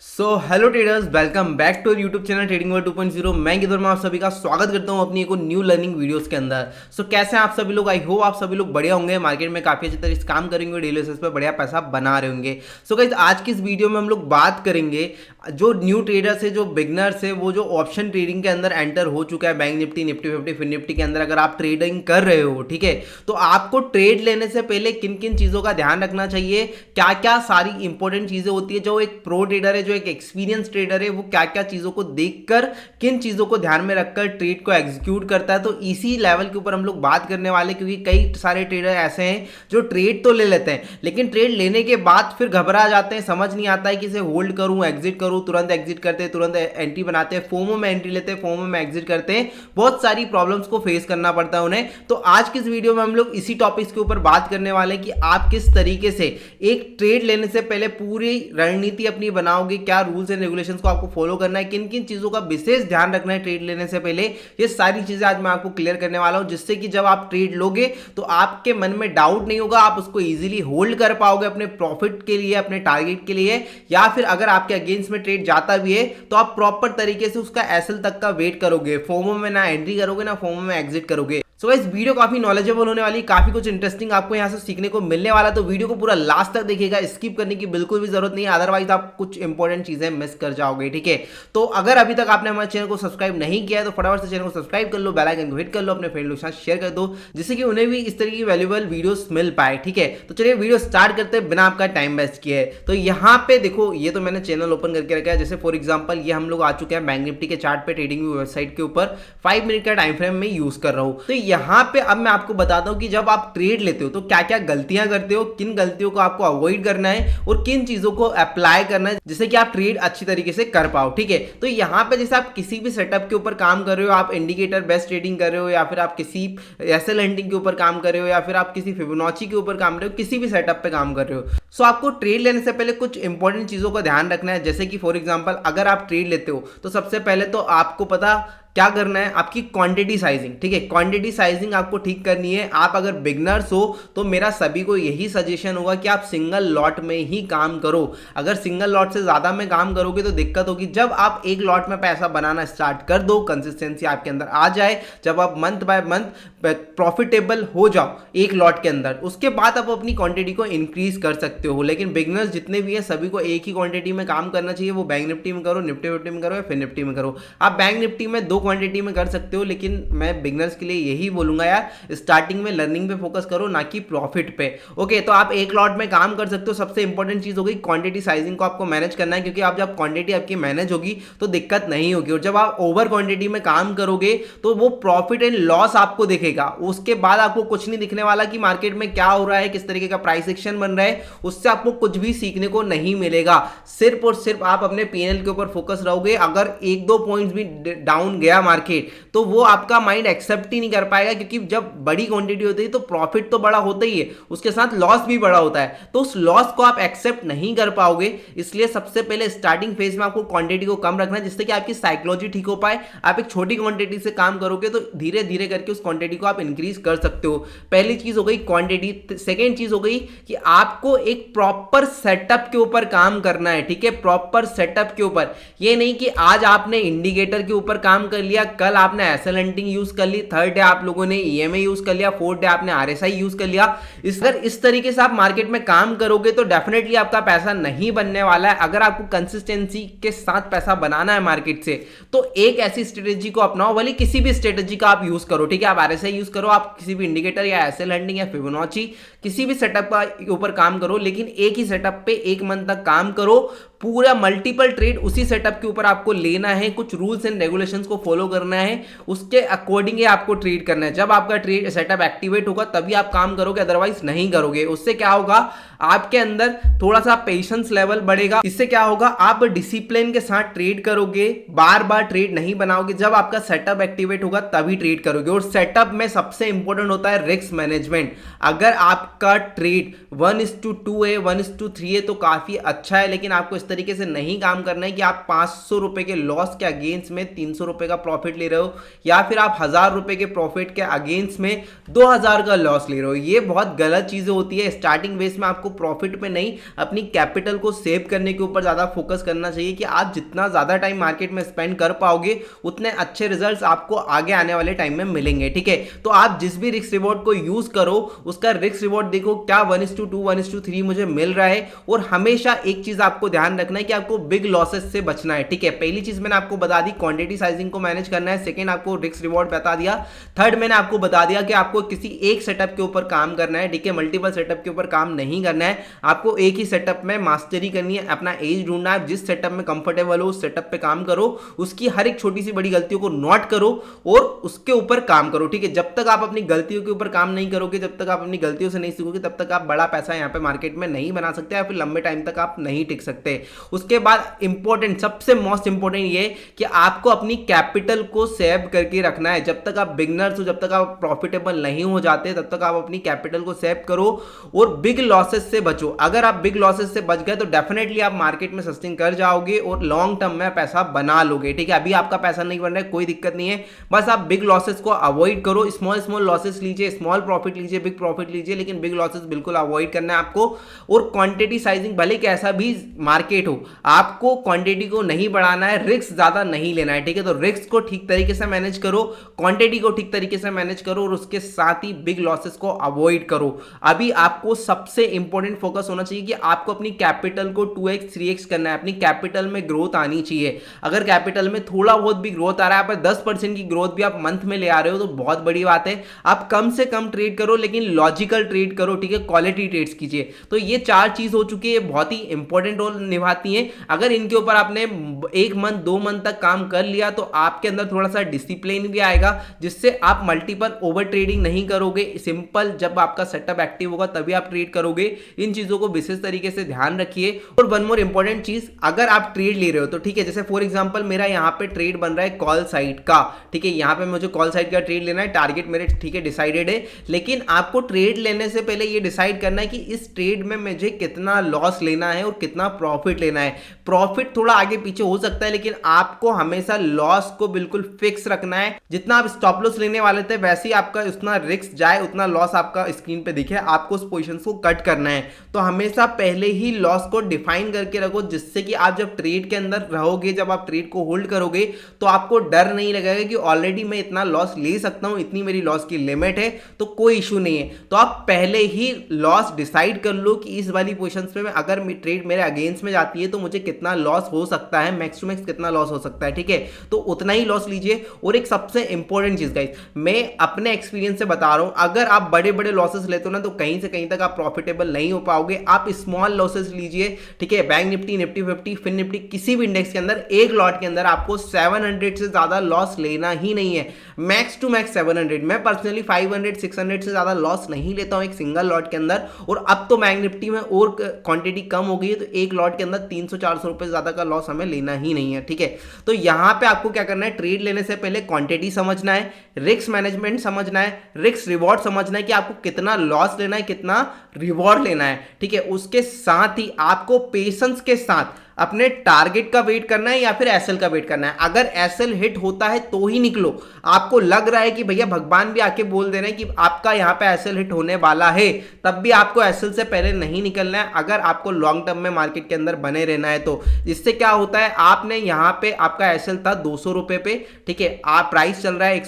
Hello traders, welcome back to YouTube channel trading world 2.0। मैं किधर में आप सभी का स्वागत करता हूं अपनी एक न्यू लर्निंग वीडियोस के अंदर। कैसे हैं आप सभी लोग? आई होप आप सभी लोग बढ़िया होंगे, मार्केट में काफी अच्छी तरह से काम करेंगे, डेली बेसिस पे बढ़िया पैसा बना रहे होंगे। गाइस, आज की इस वीडियो में हम लोग बात करेंगे जो न्यू ट्रेडर्स है, जो बिगनर्स है, वो जो ऑप्शन ट्रेडिंग के अंदर एंटर हो चुका है बैंक निफ्टी, निफ्टी 50, फिर निफ्टी के अंदर अगर आप ट्रेडिंग कर रहे हो, ठीक है, तो आपको ट्रेड लेने से पहले किन किन चीजों का ध्यान रखना चाहिए, क्या क्या सारी इंपॉर्टेंट चीजें होती है। जो एक प्रो ट्रेडर है, जो एक एक्सपीरियंस ट्रेडर है, वो क्या क्या चीजों को देखकर, किन चीजों को ध्यान में रखकर ट्रेड को एग्जीक्यूट करता है, तो इसी लेवल के ऊपर हम लोग बात करने वाले। क्योंकि कई सारे ट्रेडर ऐसे हैं जो ट्रेड तो ले लेते हैं, लेकिन ट्रेड लेने के बाद फिर घबरा जाते हैं, समझ नहीं आता है कि इसे होल्ड करूं, एग्जिट करूं, तुरंत एग्जिट करते हैं, तुरंत एंट्री बनाते हैं, फोमो में एंट्री लेते हैं, फोमो में एग्जिट करते हैं, बहुत सारी प्रॉब्लम्स को फेस करना पड़ता है उन्हें। तो आज की इस वीडियो में हम लोग इसी टॉपिक्स के ऊपर बात करने वाले हैं कि आप किस तरीके से एक ट्रेड लेने से पहले पूरी रणनीति अपनी बनाओगे, क्या रूल्स एंड रेगुलेशंस को आपको फॉलो करना है, किन किन चीजों का विशेष ध्यान रखना है ट्रेड लेने से पहले। ये सारी चीजें आज मैं आपको क्लियर करने वाला हूं, जिससे कि जब आप ट्रेड लोगे तो आपके मन में डाउट नहीं होगा, आप उसको इजीली होल्ड कर पाओगे अपने प्रॉफिट के लिए, अपने टारगेट के लिए। या फिर अगर आपके अगेंस्ट में ट्रेड जाता भी है तो आप प्रॉपर तरीके से उसका एसएल तक का वेट करोगे, फोमो में ना एंट्री करोगे ना फोमो में एग्जिट करोगे। गाइस, वीडियो काफी नॉलेजेबल होने वाली, काफी कुछ इंटरेस्टिंग आपको यहां से सीखने को मिलने वाला, तो वीडियो को पूरा लास्ट तक देखिएगा, स्किप करने की बिल्कुल भी जरूरत नहीं है, अदरवाइज आप कुछ इंपॉर्टेंट चीजें मिस कर जाओगे, ठीक है। तो अगर अभी तक आपने हमारे चैनल को सब्सक्राइब नहीं किया है तो फटाफट से चैनल को सब्सक्राइब कर लो, बेल आइकन को हिट कर लो, अपने फ्रेंड लोग के साथ शेयर कर दो, जिससे कि उन्हें भी इस तरह की वैल्यूएबल वीडियोस मिल पाए, ठीक है। तो चलिए वीडियो स्टार्ट करते हैं बिना आपका टाइम वेस्ट किए। तो यहाँ पे देखो, ये तो मैंने चैनल ओपन करके रखा है। जैसे फॉर एग्जांपल ये हम लोग आ चुके हैं बैंक निफ्टी के चार्ट पे, ट्रेडिंग वेबसाइट के ऊपर 5 मिनट का टाइम फ्रेम में यूज कर रहा हूं। तो यहाँ पे अब मैं आपको बताता हूं कि जब आप ट्रेड लेते हो तो क्या क्या गलतियां करते हो, किन गलतियों को आपको अवॉइड करना है और किन चीजों को अप्लाई करना है, जिससे कि आप ट्रेड अच्छी तरीके से कर पाओ, ठीक है। तो यहाँ पे जैसे आप किसी भी सेटअप के ऊपर काम कर रहे हो, आप इंडिकेटर बेस्ड ट्रेडिंग कर रहे हो, या फिर आप किसी एसएल हंटिंग के ऊपर काम कर रहे हो, या फिर आप किसी फिबोनाची के ऊपर काम कर रहे हो, किसी भी सेटअप पे काम कर रहे हो, आपको ट्रेड लेने से पहले कुछ इंपॉर्टेंट चीजों का ध्यान रखना है। जैसे कि फॉर एग्जांपल अगर आप ट्रेड लेते हो तो सबसे पहले तो आपको पता क्या करना है, आपकी क्वांटिटी साइजिंग, ठीक है। क्वांटिटी साइजिंग आपको ठीक करनी है। आप अगर बिगनर्स हो तो मेरा सभी को यही सजेशन होगा कि आप सिंगल लॉट में ही काम करो। अगर सिंगल लॉट से ज्यादा में काम करोगे तो दिक्कत होगी। जब आप एक लॉट में पैसा बनाना स्टार्ट कर दो, कंसिस्टेंसी आपके अंदर आ जाए, जब आप मंथ बाय मंथ प्रॉफिटेबल हो जाओ एक लॉट के अंदर, उसके बाद आप अपनी क्वांटिटी को इंक्रीज कर सकते हो। लेकिन बिगनर्स जितने भी हैं सभी को एक ही क्वांटिटी में काम करना चाहिए। वो बैंक निफ्टी में करो, निफ्टी 50 में करो, या फिर निफ्टी में करो। आप बैंक निफ्टी में दो क्वांटिटी में कर सकते हो, लेकिन मैं बिगनर्स के लिए यही बोलूंगा यार, स्टार्टिंग में लर्निंग पे फोकस करो, ना कि प्रॉफिट पे। ओके, तो आप एक लॉट में काम कर सकते हो। सबसे इंपॉर्टेंट चीज हो गई क्वांटिटी साइजिंग को आपको मैनेज करना है, क्योंकि आप जब क्वांटिटी आपकी मैनेज होगी तो दिक्कत नहीं होगी। और जब आप ओवर क्वांटिटी में काम करोगे तो वो प्रॉफिट एंड लॉस आपको दिखेगा, उसके बाद आपको कुछ नहीं दिखने वाला कि मार्केट में क्या हो रहा है, किस तरीके का प्राइस एक्शन बन रहा है, उससे आपको कुछ भी सीखने को नहीं मिलेगा। सिर्फ और सिर्फ आप अपने पीएनएल के ऊपर फोकस रहोगे। अगर एक दो पॉइंट्स भी डाउन गया मार्केट तो वो आपका माइंड एक्सेप्ट ही नहीं कर पाएगा, क्योंकि जब बड़ी क्वांटिटी होती है तो प्रॉफिट तो बड़ा होता ही है, उसके साथ लॉस भी बड़ा होता है, तो उस लॉस को आप एक्सेप्ट नहीं कर पाओगे। इसलिए सबसे पहले स्टार्टिंग फेज में आपको क्वांटिटी को कम रखना है, जिससे कि आपकी साइकोलॉजी ठीक हो पाए। आप एक छोटी क्वांटिटी से काम करोगे तो धीरे धीरे करके उस क्वांटिटी को आप इंक्रीज कर सकते हो। पहली चीज हो गई क्वांटिटी। सेकेंड चीज हो गई कि आपको एक प्रॉपर सेटअप के ऊपर काम करना है, ठीक है। प्रॉपर सेटअप के ऊपर, ये नहीं कि आज आपने इंडिकेटर के ऊपर काम कर लिया, कल आपने एसएल हंटिंग यूज कर ली, थर्ड डे आप लोगों ने ईएमए यूज कर लिया, फोर्थ डे आपने आरएसआई यूज कर लिया। अगर इस तरीके से आप मार्केट में काम करोगे तो डेफिनेटली आपका पैसा नहीं बनने वाला है। अगर आपको कंसिस्टेंसी के साथ पैसा बनाना है मार्केट से, तो एक ऐसी स्ट्रेटेजी को अपनाओ, भले किसी भी स्ट्रेटेजी का आप यूज करो, ठीक है। आप आरएसआई यूज करो, आप किसी भी इंडिकेटर या एसएल हंटिंग या फिबोनाची किसी भी सेटअप के ऊपर काम करो, लेकिन एक ही सेटअप पे एक मंथ तक काम करो। पूरा मल्टीपल ट्रेड उसी सेटअप के ऊपर आपको लेना है, कुछ रूल्स एंड रेगुलेशंस को फॉलो करना है, उसके अकॉर्डिंग आपको ट्रेड करना है। जब आपका ट्रेड सेटअप एक्टिवेट होगा तभी आप काम करोगे, अदरवाइज नहीं करोगे। उससे क्या होगा, आपके अंदर थोड़ा सा पेशेंस लेवल बढ़ेगा। इससे क्या होगा, आप डिसिप्लिन के साथ ट्रेड करोगे, बार बार ट्रेड नहीं बनाओगे। जब आपका सेटअप एक्टिवेट होगा तभी ट्रेड करोगे। और सेटअप में सबसे इंपॉर्टेंट होता है रिस्क मैनेजमेंट। अगर आपका ट्रेड 1:2 है, 1:3 है तो काफी अच्छा है, लेकिन आपको इस इस तरीके से नहीं काम करना है कि आप 500 रुपए के लॉस के अगेंस्ट में 300 रुपए का प्रॉफिट ले रहे हो, या फिर आप 1000 रुपए के प्रॉफिट के अगेंस्ट में 2000 का लॉस ले रहे हो। ये बहुत गलत चीजें होती है। स्टार्टिंग बेस में आपको प्रॉफिट पे नहीं, अपनी कैपिटल को सेव करने के ऊपर ज्यादा फोकस करना चाहिए कि आप जितना ज्यादा टाइम मार्केट में स्पेंड कर पाओगे उतने अच्छे रिजल्ट्स आपको आगे आने वाले टाइम में मिलेंगे। ठीक है, तो आप जिस भी रिस्क रिवॉर्ड को यूज करो उसका रिस्क रिवॉर्ड देखो क्या 1:2 1:3 मुझे मिल रहा है। और हमेशा एक चीज आपको ध्यान रखना है कि आपको बिग लॉसेस से बचना है। ठीक है, पहली चीज मैंने आपको बता दी, क्वांटिटी साइजिंग को मैनेज करना है। सेकंड, आपको रिस्क रिवॉर्ड बता दिया। थर्ड, मैंने आपको बता दिया कि आपको किसी एक सेटअप के ऊपर काम करना है। ठीक है, मल्टीपल सेटअप के ऊपर काम नहीं करना है, आपको एक ही सेटअप में मास्टरी करनी है, अपना एज ढूंढना है। जिस सेटअप में कंफर्टेबल हो उस सेटअप पे काम करो, उसकी हर एक छोटी सी बड़ी गलतियों को नोट करो और उसके ऊपर काम करो। ठीक है, जब तक आप अपनी गलतियों के ऊपर काम नहीं करोगे, जब तक आप अपनी गलतियों से नहीं सीखोगे, तब तक आप बड़ा पैसा यहाँ पे मार्केट में नहीं बना सकते या फिर लंबे टाइम तक आप नहीं टिक सकते। उसके बाद इंपॉर्टेंट, सबसे मोस्ट इंपॉर्टेंट ये कि आपको अपनी कैपिटल को सेव करके रखना है। जब तक आप बिगनर्स हो, जब तक आप प्रॉफिटेबल नहीं हो जाते, तब तक आप अपनी कैपिटल को सेव करो और बिग लॉसेस से बचो। अगर आप बिग लॉसेस से बच गए तो डेफिनेटली आप मार्केट में सस्टेन कर जाओगे और लॉन्ग टर्म में पैसा बना लोगे। ठीक है, अभी आपका पैसा नहीं बन रहा है, कोई दिक्कत नहीं है, बस आप बिग लॉसेस को अवॉइड करो। स्मॉल स्मॉल लॉसेस लीजिए, स्मॉल प्रॉफिट लीजिए, बिग प्रॉफिट लीजिए, लेकिन बिग लॉसेस बिल्कुल अवॉइड करना है आपको। और क्वांटिटी साइजिंग, भले कैसा भी मार्केट हो, आपको क्वांटिटी को नहीं बढ़ाना है, रिस्क ज्यादा नहीं लेना है। ठीक है, तो रिस्क को ठीक तरीके से मैनेज करो, क्वांटिटी को ठीक तरीके से मैनेज करो और उसके साथ ही बिग लॉसेस को अवॉइड करो। अभी आपको सबसे इंपॉर्टेंट फोकस होना चाहिए कि आपको अपनी कैपिटल को 2x 3x करना है। अपनी कैपिटल में ग्रोथ आनी चाहिए। अगर कैपिटल में थोड़ा बहुत भी ग्रोथ आ रहा है, पर 10% की ग्रोथ भी आप मंथ में ले आ रहे हो तो बहुत बड़ी बात है। आप कम से कम ट्रेड करो, लेकिन लॉजिकल ट्रेड करो। ठीक है, क्वालिटी ट्रेड्स कीजिए। तो ये 4 चीज हो चुकी है, बहुत ही इंपॉर्टेंट रोल निभाती है। अगर इनके ऊपर आपने 1 मंथ 2 मंथ तक काम कर लिया तो आपके अंदर थोड़ा सा डिसिप्लिन भी आएगा, जिससे आप मल्टीपल ओवर ट्रेडिंग नहीं करोगे। सिंपल, जब आपका सेटअप एक्टिव होगा तभी आप ट्रेड करोगे। इन चीजों को विशेष तरीके से ध्यान रखिए। और वन मोर इंपॉर्टेंट चीज, अगर आप ट्रेड ले रहे हो तो ठीक है, जैसे फॉर एग्जांपल मेरा यहाँ पे ट्रेड बन रहा है कॉल साइड का। ठीक है, यहाँ पे मुझे कॉल साइड का ट्रेड लेना है, टारगेट मेरे ठीक है डिसाइडेड है। लेकिन आपको ट्रेड लेने से पहले ये डिसाइड करना है कि इस ट्रेड में मुझे कितना लॉस लेना है और कितना प्रॉफिट लेना है। प्रॉफिट थोड़ा आगे पीछे हो सकता है, लेकिन आपको हमेशा लॉस को बिल्कुल फिक्स रखना है। जितना आप स्टॉप लॉस लेने वाले थे वैसे ही आपका उतना रिस्क जाए, उतना लॉस आपका स्क्रीन पे दिखे, आपको उस पोजीशन को कट करना है। तो हमेशा पहले ही लॉस को डिफाइन करके रखो, जिससे कि आप जब ट्रेड के अंदर रहोगे, जब आप ट्रेड को होल्ड करोगे तो आपको डर नहीं लगेगा कि ऑलरेडी मैं इतना लॉस ले सकता हूं, इतनी मेरी लॉस की लिमिट है, तो कोई इशू नहीं है। तो आप पहले ही लॉस डिसाइड कर लो कि इस वाली पोजीशंस पे अगर ट्रेड मेरे अगेंस्ट में जाती है तो मुझे कितना लॉस हो सकता है, मैक्स टू मैक्स कितना लॉस हो सकता है। ठीक है, तो उतना ही लॉस लीजिए। और एक सबसे इंपॉर्टेंट चीज गाइस, मैं अपने एक्सपीरियंस से बता रहा हूं, अगर आप बड़े बड़े लॉसेस लेते हो ना तो कहीं से कहीं तक आप प्रॉफिटेबल नहीं हो पाओगे। आप स्मॉल लॉसेस लीजिए। ठीक है, बैंक निफ्टी, निफ्टी 50, फिन निफ्टी, किसी भी इंडेक्स के अंदर एक लॉट के अंदर आपको 700 से ज्यादा लॉस लेना ही नहीं है, मैक्स टू मैक्स 700। मैं पर्सनली 500 600 से ज्यादा लॉस नहीं लेता हूं एक सिंगल लॉट के अंदर। और अब तो बैंक निफ्टी में और क्वांटिटी कम हो गई है, तो एक लॉट के अंदर 300-400 रुपए ज्यादा का लॉस हमें लेना ही नहीं है। ठीक है, तो यहां पे आपको क्या करना है, ट्रेड लेने से पहले क्वांटिटी समझना है, रिस्क मैनेजमेंट समझना है, रिस्क रिवॉर्ड समझना है कि आपको कितना लॉस लेना है, कितना रिवॉर्ड लेना है। ठीक है, उसके साथ ही आपको पेशेंस के साथ अपने टारगेट का वेट करना है या फिर एसएल का वेट करना है। अगर एसएल हिट होता है तो ही निकलो। आपको लग रहा है कि भैया भगवान भी आके बोल दे रहे हैं कि आपका यहां पे एसएल हिट होने वाला है, तब भी आपको एसएल से पहले नहीं निकलना है, अगर आपको लॉन्ग टर्म में मार्केट के अंदर बने रहना है तो। इससे क्या होता है, आपने यहां पे आपका एसएल था 200 रुपए पे। ठीक है, आप प्राइस चल रहा है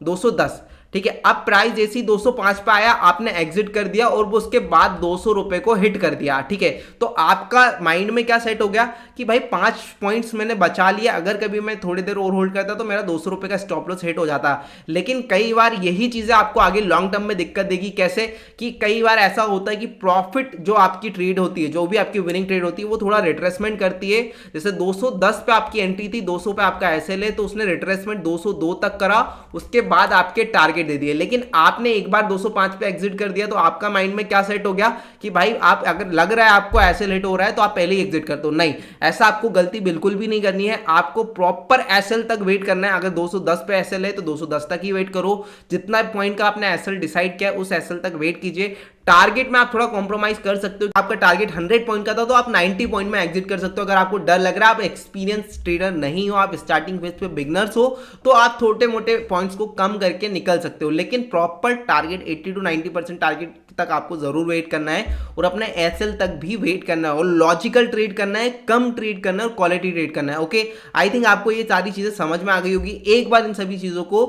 210। ठीक है, अब प्राइस जैसी 205 पे आया, आपने एग्जिट कर दिया और उसके बाद 200 रुपए को हिट कर दिया। ठीक है, तो आपका माइंड में क्या सेट हो गया कि भाई 5 पॉइंट्स मैंने बचा लिया, अगर कभी मैं थोड़ी देर और होल्ड करता तो मेरा 200 रुपए का स्टॉप लॉस हिट हो जाता। लेकिन कई बार यही चीजें आपको आगे लॉन्ग टर्म में दिक्कत देगी। कैसे कि कई बार ऐसा होता है कि प्रॉफिट जो आपकी ट्रेड होती है, जो भी आपकी विनिंग ट्रेड होती है, वो थोड़ा रिट्रेसमेंट करती है। जैसे 210 पे आपकी एंट्री थी, 200 पे आपका एसएल है, तो उसने रिट्रेसमेंट 202 तक करा, उसके बाद आपके टारगेट दे दिए। लेकिन आपने एक बार 205 पे एग्जिट कर दिया, तो आपका माइंड में क्या सेट हो गया कि भाई आप अगर लग रहा है आपको एसएल हिट हो रहा है तो आप पहले ही एग्जिट कर दो। नहीं, ऐसा आपको गलती बिल्कुल भी नहीं करनी है। आपको प्रॉपर एसएल तक वेट करना है। अगर 210 पे एसएल है तो 210 तक ही वेट करो। जितना पॉइंट का आपने एसएल डिसाइड किया उस एसएल तक वेट कीजिए। टारगेट में आप थोड़ा कॉम्प्रोमाइज कर सकते हो। आपका टारगेट 100 पॉइंट का था तो आप 90 पॉइंट में एग्जिट कर सकते हो। अगर आपको डर लग रहा है, आप एक्सपीरियंस ट्रेडर नहीं हो, आप स्टार्टिंग फेज पे बिगनर्स हो, तो आप छोटे मोटे पॉइंट्स को कम करके निकल सकते हो। लेकिन प्रॉपर टारगेट 80 to 90% टारगेट तक आपको जरूर वेट करना है और अपने एसएल तक भी वेट करना है और लॉजिकल ट्रेड करना है, कम ट्रेड करना है और क्वालिटी ट्रेड करना है। ओके, आई थिंक आपको ये सारी चीजें समझ में आ गई होगी। एक बार इन सभी चीजों को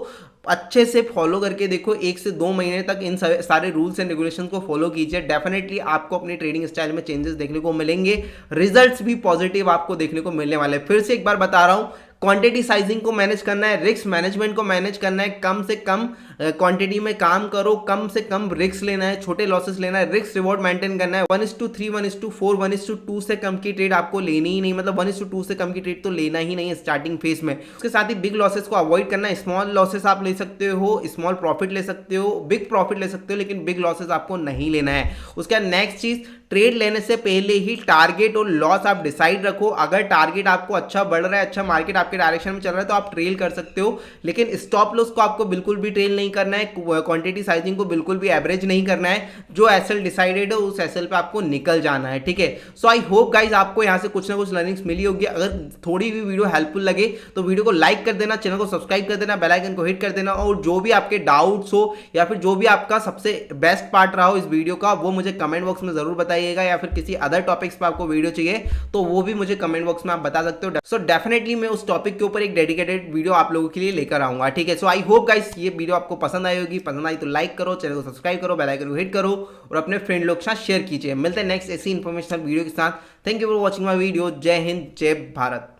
अच्छे से फॉलो करके देखो, 1 से 2 महीने तक इन सारे रूल्स एंड रेगुलेशन को फॉलो कीजिए। डेफिनेटली आपको अपनी ट्रेडिंग स्टाइल में चेंजेस देखने को मिलेंगे, रिजल्ट्स भी पॉजिटिव आपको देखने को मिलने वाले हैं। फिर से एक बार बता रहा हूं, क्वांटिटी साइजिंग को मैनेज करना है, रिस्क मैनेजमेंट को मैनेज करना है, कम से कम क्वांटिटी में काम करो, कम से कम रिस्क लेना है, छोटे लॉसेस लेना है, रिस्क रिवॉर्ड मेंटेन करना है। 1:3, 1:4, 1:2 से कम की ट्रेड आपको लेनी ही नहीं, मतलब 1:2 से कम की ट्रेड तो लेना ही नहीं है स्टार्टिंग फेज में। उसके साथ ही बिग लॉसेस को अवॉइड करना है। स्मॉल लॉसेस आप ले सकते हो, स्मॉल प्रॉफिट ले सकते हो, बिग प्रॉफिट ले सकते हो, लेकिन बिग लॉसेस आपको नहीं लेना है। उसका नेक्स्ट चीज, ट्रेड लेने से पहले ही टारगेट और लॉस आप डिसाइड रखो। अगर टारगेट आपको अच्छा बढ़ रहा है, अच्छा मार्केट आपके डायरेक्शन में चल रहा है, तो आप ट्रेल कर सकते हो, लेकिन स्टॉप लॉस को आपको बिल्कुल भी ट्रेल नहीं करना है, क्वांटिटी साइजिंग को बिल्कुल भी एवरेज नहीं करना है। जो एसएल डिसाइडेड है उस एसएल पे आपको निकल जाना है, ठीक है। सो आई होप गाइज आपको यहां से कुछ ना कुछ लर्निंग्स मिली होगी। अगर थोड़ी भी वीडियो हेल्पफुल लगे तो वीडियो को लाइक कर देना, चैनल को सब्सक्राइब कर देना, बेल आइकन को हिट कर देना, और जो भी आपके डाउट्स हो या फिर जो भी आपका सबसे बेस्ट पार्ट रहा हो इस वीडियो का, वो मुझे कमेंट बॉक्स में जरूर बताइएगा। या फिर किसी अदर टॉपिक्स पे आपको वीडियो चाहिए तो वो भी मुझे कमेंट बॉक्स में आप बता सकते हो। सो डेफिनेटली मैं उस टॉपिक के ऊपर एक डेडिकेटेड वीडियो आप लोगों के लिए लेकर आऊंगा, ठीक है। सो आई होप गाइस ये वीडियो आपको पसंद आई होगी। पसंद आई तो लाइक करो, चैनल को सब्सक्राइब करो, बेल आइकन को हिट करो और अपने फ्रेंड लोग के साथ शेयर कीजिए। मिलते हैं नेक्स्ट ऐसी इंफॉर्मेशनल वीडियो के साथ। Thank you for watching my video. जय हिंद, जय भारत।